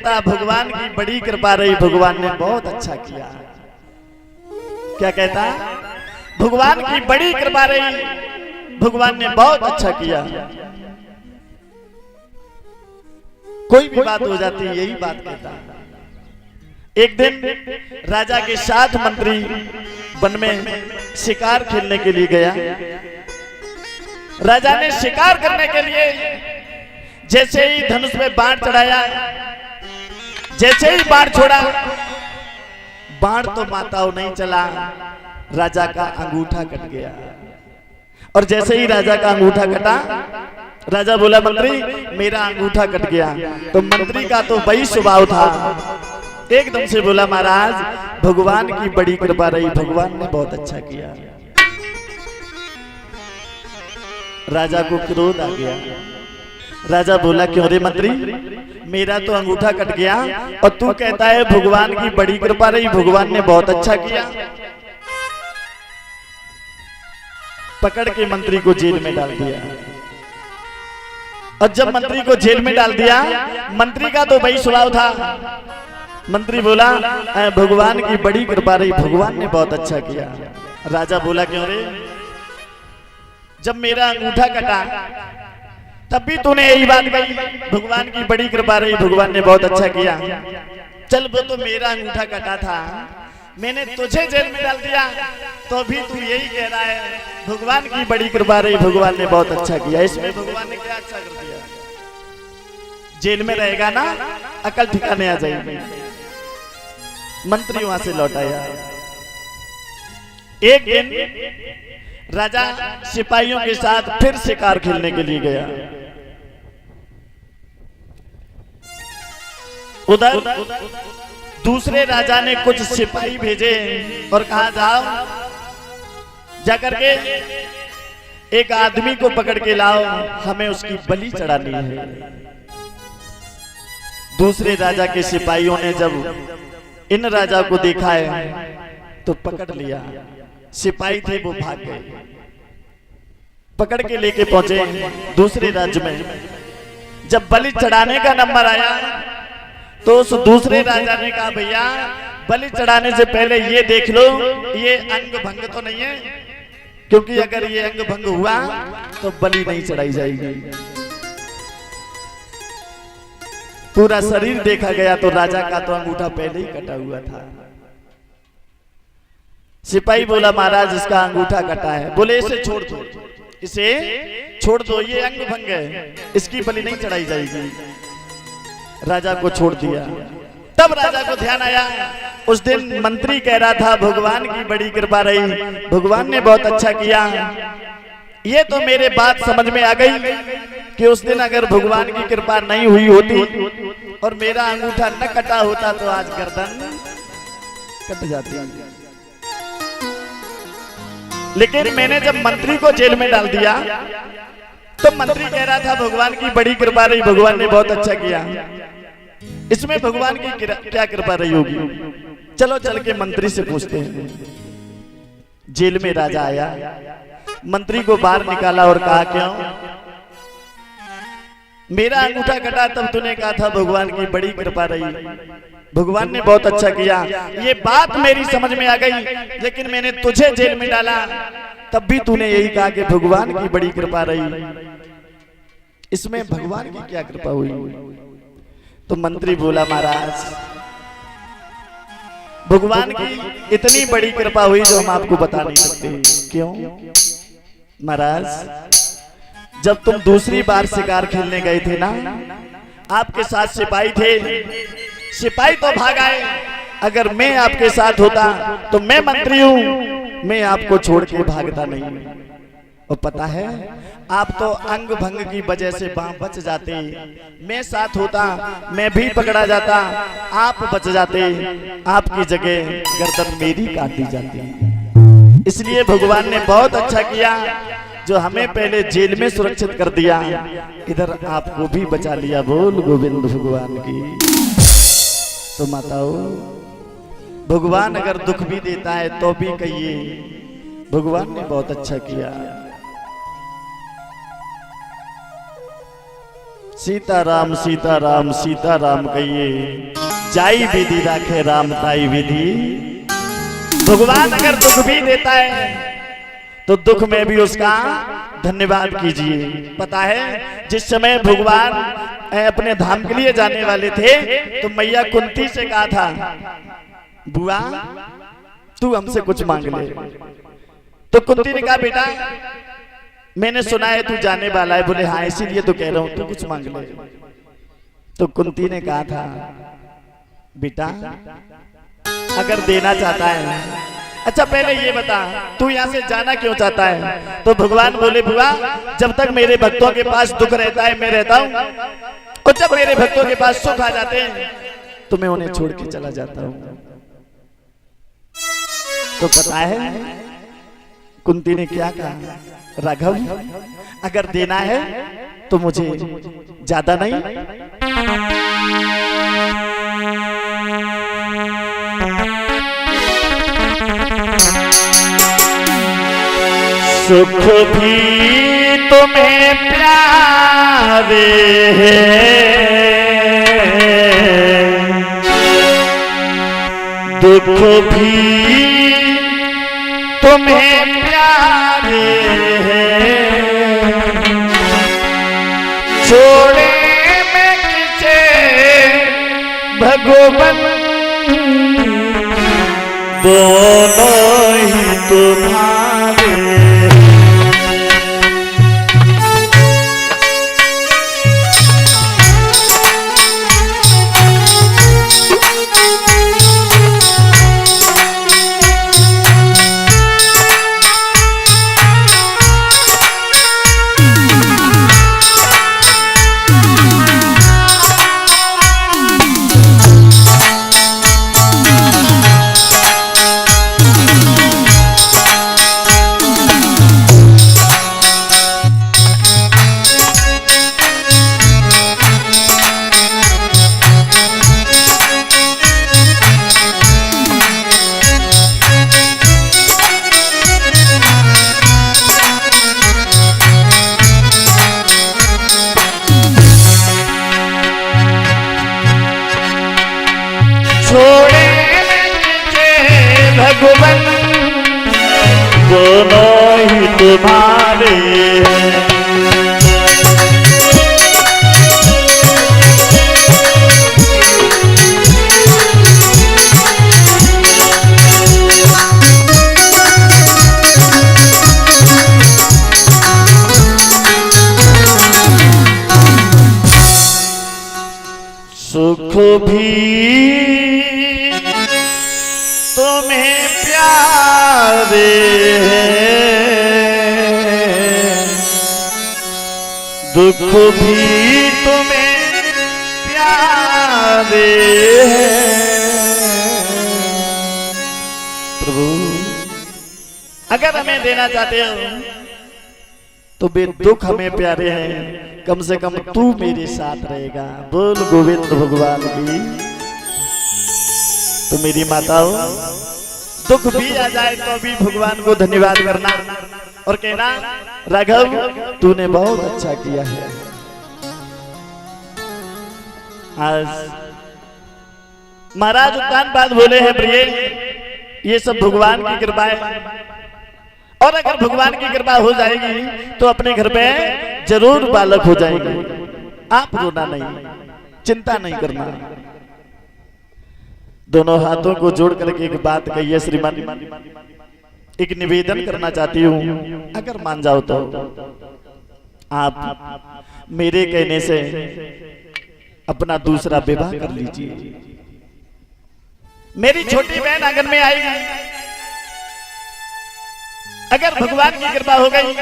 कहता भगवान की बड़ी कृपा रही, भगवान ने बहुत अच्छा किया। क्या कहता? भगवान की बड़ी कृपा रही, भगवान ने बहुत अच्छा किया। कोई भी बात हो जाती है यही बात कहता। एक दिन राजा के 7 मंत्री वन में शिकार खेलने के लिए गया। राजा ने शिकार करने के लिए जैसे ही धनुष में बाण चढ़ाया, जैसे ही बाण छोड़ा, बाण तो माताओं नहीं चला, राजा का अंगूठा कट गया। और जैसे ही राजा का अंगूठा कटा, राजा बोला मंत्री मेरा अंगूठा कट गया। तो मंत्री का तो वही स्वभाव था, एकदम से बोला महाराज भगवान की बड़ी कृपा रही, भगवान ने बहुत अच्छा किया। राजा को क्रोध आ गया। राजा बोला क्यों रे मंत्री, मेरा तो अंगूठा कट गया और तू कहता है भगवान की बड़ी कृपा रही, भगवान ने बहुत अच्छा किया। पकड़ के मंत्री को जेल में डाल दिया। और जब मंत्री को जेल में डाल दिया, मंत्री का तो वही स्वभाव था। मंत्री बोला भगवान की बड़ी कृपा रही, भगवान ने बहुत अच्छा किया। राजा बोला क्यों रे, जब मेरा अंगूठा कटा तब भी तूने यही बात कही, भगवान की बड़ी कृपा रही, भगवान ने बहुत अच्छा किया। चल वो तो मेरा अंगूठा कटा था, मैंने तुझे जेल में डाल दिया, तो भी तू यही कह रहा है भगवान की बड़ी कृपा रही, भगवान ने बहुत अच्छा किया। इसमें भगवान ने क्या अच्छा कर दिया? जेल में रहेगा ना, अकल ठिकाने आ जाएगी। मंत्री वहां से लौट आया। एक दिन राजा सिपाहियों के साथ फिर शिकार खेलने के लिए गया। उधर दूसरे राजा ने कुछ सिपाही भेजे और कहा जाओ जाकर के एक आदमी को पकड़ के लाओ, हमें उसकी बलि चढ़ानी है। दूसरे राजा के सिपाहियों ने जब इन राजा को देखा है तो पकड़ लिया। सिपाही थे वो भाग गए, पकड़ के लेके पहुंचे दूसरे राज्य में। जब बलि चढ़ाने का नंबर आया तो उस दूसरे राजा ने कहा भैया बलि चढ़ाने से पहले ये देख लो ये अंग भंग तो नहीं है, क्योंकि अगर ये अंग भंग हुआ तो बलि नहीं चढ़ाई जाएगी। पूरा शरीर देखा गया तो राजा का तो अंगूठा पहले ही कटा हुआ था। सिपाही बोला महाराज इसका अंगूठा कटा है। बोले इसे छोड़ दो, इसे छोड़ दो, ये अंग भंग है, इसकी बलि नहीं चढ़ाई जाएगी। राजा को छोड़ दिया। तब राजा को ध्यान आया, उस दिन मंत्री कह रहा था भगवान की बड़ी कृपा रही, भगवान ने बहुत अच्छा किया। ये तो मेरे बात समझ में आ गई कि उस दिन अगर भगवान की कृपा नहीं हुई होती और मेरा अंगूठा न कटा होता तो आज गर्दन कट जाती। लेकिन मैंने जब मंत्री को जेल में डाल दिया तो मंत्री कह रहा था भगवान की बड़ी कृपा रही, भगवान ने बहुत अच्छा किया। इसमें भगवान की क्या कृपा रही होगी? चलो चल के मंत्री से पूछते हैं। जेल में राजा आया, मंत्री को बाहर निकाला और कहा क्यों मेरा अंगूठा कटा तब तूने कहा था भगवान की बड़ी कृपा रही, भगवान ने बहुत अच्छा किया। ये बात मेरी समझ में आ गई, लेकिन मैंने तुझे जेल में डाला तब भी तूने यही कहा कि भगवान की बड़ी कृपा रही। इसमें भगवान की क्या कृपा हुई? तो मंत्री बोला महाराज भगवान की इतनी बड़ी कृपा हुई जो हम आपको बता नहीं सकते। क्यों महाराज, जब तुम दूसरी बार शिकार खेलने गए थे ना, आपके साथ सिपाही थे, सिपाही तो भाग आए। अगर मैं आपके साथ होता तो मैं मंत्री हूं, मैं आपको छोड़ के भागता नहीं। और पता है आप तो अंग भंग की वजह से बच जाते, मैं साथ होता मैं भी पकड़ा जाता, आप बच जाते, आपकी जगह गर्दन मेरी काट दी जाती। इसलिए भगवान ने बहुत अच्छा किया जो हमें पहले जेल में सुरक्षित कर दिया, इधर आपको भी बचा लिया। बोल गोविंद भगवान की। तो माताओं, भगवान अगर दुख भी देता है तो भी कहिए भगवान ने बहुत अच्छा किया। सीताराम सीताराम सीताराम कहिए, जाई विधि राखे राम ताई विधि। भगवान अगर दुख भी देता है तो दुख में भी उसका धन्यवाद कीजिए। पता है जिस समय भगवान अपने धाम के लिए जाने वाले थे तो मैया कुंती से कहा था, बुआ तू हमसे कुछ मांग ले। तो कुंती ने कहा, बेटा मैंने सुना है तू जाने वाला है। बोले हाँ इसीलिए तो कह रहा हूं, तू कुछ मांग ले। तो कुंती ने कहा था, बेटा अगर देना चाहता है, अच्छा पहले ये बता तू यहाँ से जाना क्यों चाहता है। तो भगवान बोले, बुआ जब तक मेरे भक्तों के पास दुख रहता है मैं रहता हूँ, और जब मेरे भक्तों के पास सुख आ जाते हैं तो मैं उन्हें छोड़ के चला जाता हूँ। तो पता है कुंती ने क्या कहा, राघव अगर देना है तो मुझे ज्यादा नहीं, सुख भी तुम्हें प्यारे हैं, दुख भी तुम्हें प्यारे हैं, छोड़े मैं किसे भगवान, दोनों ही तुम्हारे। छोड़े भगवान, दोनों ही तुम्हारे हैं। सुख भी तुम्हें प्यारे हैं, दुख भी तुम्हें प्यारे हैं। प्रभु अगर हमें देना चाहते हो तो बे दुख हमें प्यारे हैं, कम से कम तू मेरे साथ रहेगा। बोल गोविंद भगवान की। तो मेरी माताओं दुख भी आ जाए तो भी भगवान को धन्यवाद करना और कहना, राघव तूने बहुत अच्छा किया है। आज महाराज उत्तान बात बोले हैं, प्रिय ये सब भगवान की कृपा है, और अगर भगवान की कृपा हो जाएगी तो अपने घर पे जरूर बालक हो जाएंगे। आप रोना नहीं, चिंता नहीं करना। दोनों हाथों को जोड़ करके एक बात कही है श्रीमान, एक निवेदन करना चाहती हूँ, अगर मान जाओ तो आप मेरे कहने से अपना दूसरा विवाह कर लीजिए। मेरी छोटी बहन आंगन में आएगी, अगर भगवान की कृपा हो गई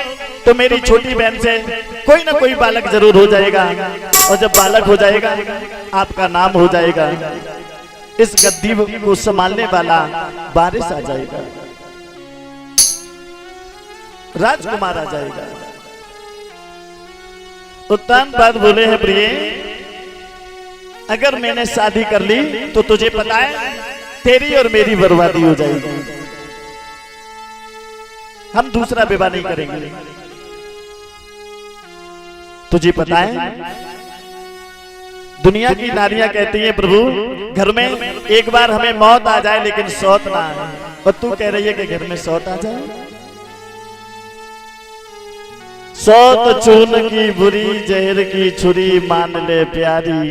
तो मेरी छोटी बहन से कोई ना कोई बालक जरूर हो जाएगा, और जब बालक हो जाएगा आपका नाम हो जाएगा, इस गद्दी को संभालने वाला बारिश आ जाएगा, राजकुमार आ जाएगा। उत्तम बात बोले हैं प्रिय, अगर मैंने शादी कर ली तो तुझे पता है तेरी और मेरी बर्बादी हो जाएगी। हम दूसरा विवाह नहीं करेंगे। तुझे पता है दुनिया की नारियां कहती हैं प्रभु घर में एक बार हमें मौत आ जाए लेकिन सौत ना आए, और तू कह रही है कि घर में सौत आ जाए। सौत चून की बुरी जहर की छुरी मान ले प्यारी,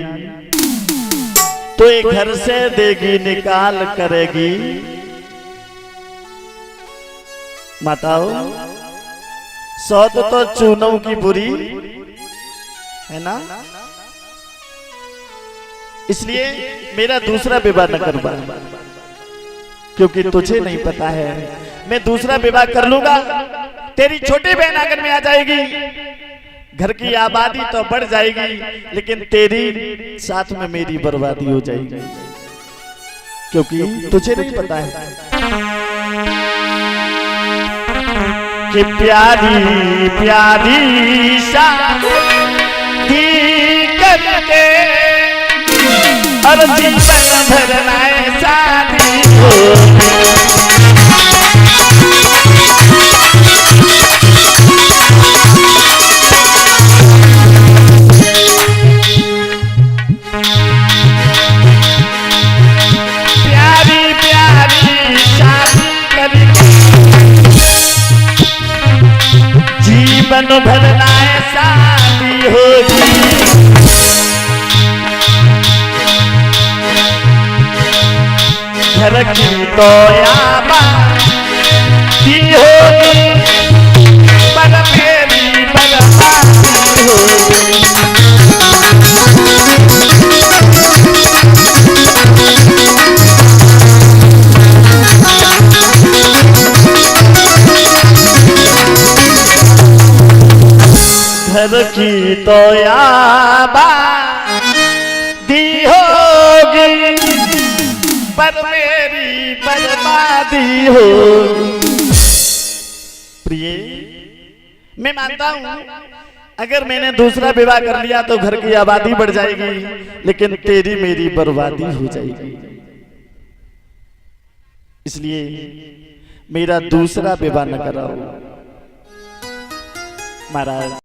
तो एक घर से देगी निकाल करेगी। माताओं सौत तो चूनों की बुरी है ना, इसलिए मेरा दूसरा विवाह न करवा, क्योंकि तुझे नहीं पता है मैं दूसरा विवाह कर लूंगा, तेरी छोटी बहन आंगन में आ जाएगी, घर की आबादी तो बढ़ जाएगी, लेकिन तेरी साथ में मेरी बर्बादी हो जाएगी, क्योंकि तुझे नहीं पता है कि प्यारी प्यारी शादी करके और जीवन भर लाए शादी हो। प्यारी प्यारी शादी करके जीवन भर लाए शादी होगी। घर की तो आबादी होगी पर मेरी बर्बादी होगी। घर की तो आबादी होगी पर मेरी बर्बादी हो। प्रिय मैं मानता हूं अगर मैंने दूसरा विवाह कर लिया तो घर की आबादी बढ़ जाएगी, लेकिन तेरी मेरी बर्बादी हो जाएगी, इसलिए मेरा दूसरा विवाह न कराओ महाराज।